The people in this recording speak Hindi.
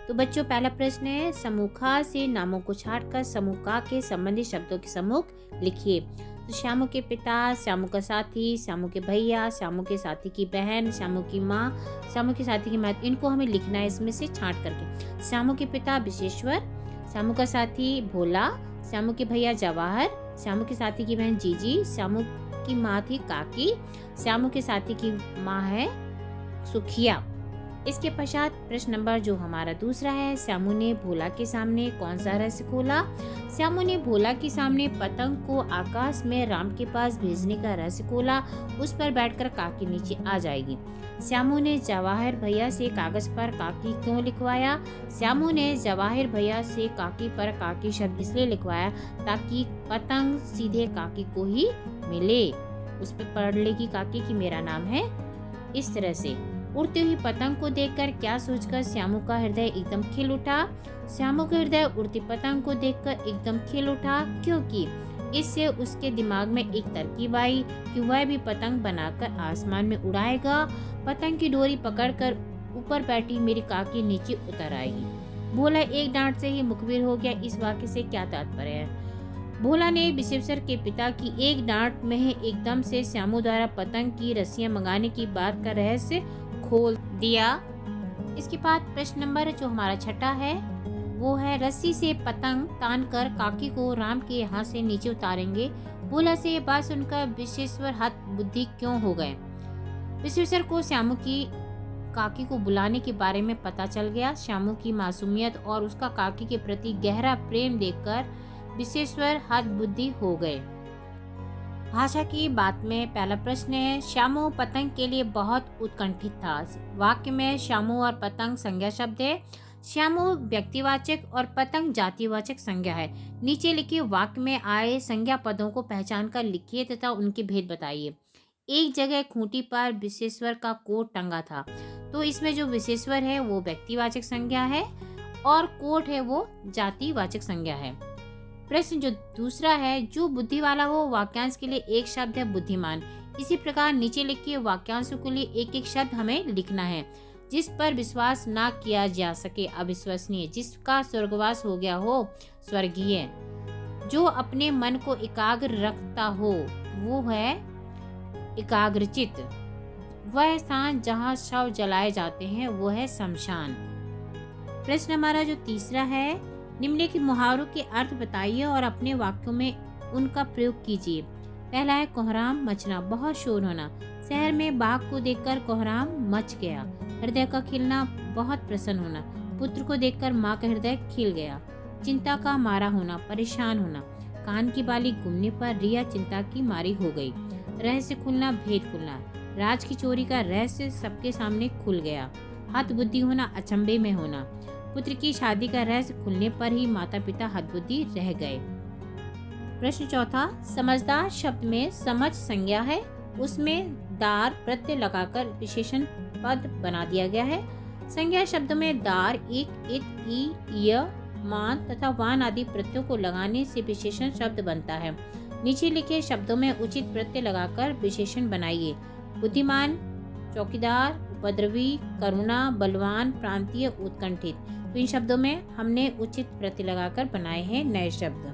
तो बच्चों पहला प्रश्न है, समूह ख से नामों को छांटकर समूह क के संबंधित शब्दों के समूह लिखिए। तो श्यामू के पिता, श्यामू का साथी, श्यामू के भैया, श्यामू के साथी की बहन, श्यामू की माँ, श्यामू के साथी की माँ, इनको हमें लिखना है इसमें से छांट करके। श्यामू के पिता विशेश्वर, श्यामू का साथी भोला, श्यामू के भैया जवाहर, श्यामू के साथी की बहन जीजी, श्यामू की माँ थी काकी, श्यामू के साथी की माँ है सुखिया। इसके पश्चात प्रश्न नंबर जो हमारा दूसरा है, श्यामू ने भोला के सामने कौन सा रहस्य खोला? श्यामू ने भोला के सामने पतंग को आकाश में राम के पास भेजने का रहस्य खोला। उस पर बैठकर काकी नीचे आ जाएगी। श्यामू ने जवाहर भैया से कागज पर काकी क्यों लिखवाया? श्यामू ने जवाहर भैया से काकी पर काकी शब्द इसलिए लिखवाया ताकि पतंग सीधे काकी को ही मिले। उस पर पढ़ लेगी काकी कि मेरा नाम है। इस तरह से उड़ती हुई पतंग को देखकर क्या सोचकर श्यामू का हृदय एकदम खिल उठा? श्यामू का हृदय उड़ती पतंग को देखकर एकदम खिल उठा, क्योंकि इससे उसके दिमाग में एक तरकीब आई कि वह भी पतंग बनाकर आसमान में उड़ाएगा। पतंग की डोरी पकड़कर ऊपर बैठी मेरी काकी नीचे उतर आएगी। भोला एक डांट से ही मुखबिर हो गया। इस वाक्य से क्या तात्पर्य है? भोला ने विशेश्वर के पिता की एक डांट में ही एकदम से श्यामू द्वारा पतंग की रस्सियां मंगाने की बात का रहस्य खोल दिया। इसके बाद प्रश्न नंबर जो हमारा छठा है वो है, रस्सी से पतंग तानकर काकी को राम के यहाँ से नीचे उतारेंगे। भोला से ये बात सुनकर विशेश्वर हत बुद्धि क्यों हो गए? विशेश्वर को श्यामू की काकी को बुलाने के बारे में पता चल गया। श्यामू की मासूमियत और उसका काकी के प्रति गहरा प्रेम देखकर विशेश्वर हत बुद्धि हो गए। भाषा की बात में पहला प्रश्न है, श्यामू पतंग के लिए बहुत उत्कंठित था। वाक्य में श्यामू और पतंग संज्ञा शब्द है। श्यामू व्यक्तिवाचक और पतंग जातिवाचक संज्ञा है। नीचे लिखे वाक्य में आए संज्ञा पदों को पहचान कर लिखिए तथा उनके भेद बताइए। एक जगह खूंटी पर विशेश्वर का कोट टंगा था, तो इसमें जो विशेश्वर है वो व्यक्तिवाचक संज्ञा है और कोट है वो जातिवाचक संज्ञा है। प्रश्न जो दूसरा है, जो बुद्धि वाला हो वाक्यांश के लिए एक शब्द है बुद्धिमान। इसी प्रकार नीचे लिखे वाक्यांशों के लिए एक एक शब्द हमें लिखना है। जिस पर विश्वास ना किया जा सके अविश्वसनीय, जिसका स्वर्गवास हो गया हो स्वर्गीय, जो अपने मन को एकाग्र रखता हो वो है एकाग्रचित, वह स्थान जहाँ शव जलाए जाते हैं वो है शमशान। प्रश्न हमारा जो तीसरा है, निम्नलिखित मुहावरों के अर्थ बताइए और अपने वाक्यों में उनका प्रयोग कीजिए। पहला है कोहराम मचना, बहुत शोर होना। शहर में बाघ को देखकर कोहराम मच गया। हृदय का खिलना, बहुत प्रसन्न होना। पुत्र को देखकर माँ का हृदय खिल गया। चिंता का मारा होना, परेशान होना। कान की बाली घूमने पर रिया चिंता की मारी हो गई। रहस्य खुलना, भेद खुलना। राज की चोरी का रहस्य सबके सामने खुल गया। हत बुद्धि होना, अचंभे में होना। पुत्र की शादी का रहस्य खुलने पर ही माता पिता हतबुद्धि रह गए। प्रश्न चौथा, समझदार शब्द में समझ संज्ञा है, उसमें दार प्रत्यय लगाकर विशेषण पद बना दिया गया है। संज्ञा शब्द में दार, एक, इत, ई, य, मान तथा वान आदि प्रत्ययों को लगाने से विशेषण शब्द बनता है। नीचे लिखे शब्दों में उचित प्रत्यय लगाकर विशेषण बनाइए। बुद्धिमान, चौकीदार, उपद्रवी, करुणा, बलवान, प्रांतीय, उत्कंठित। तो इन शब्दों में हमने उचित प्रत्यय लगाकर बनाए हैं नए शब्द।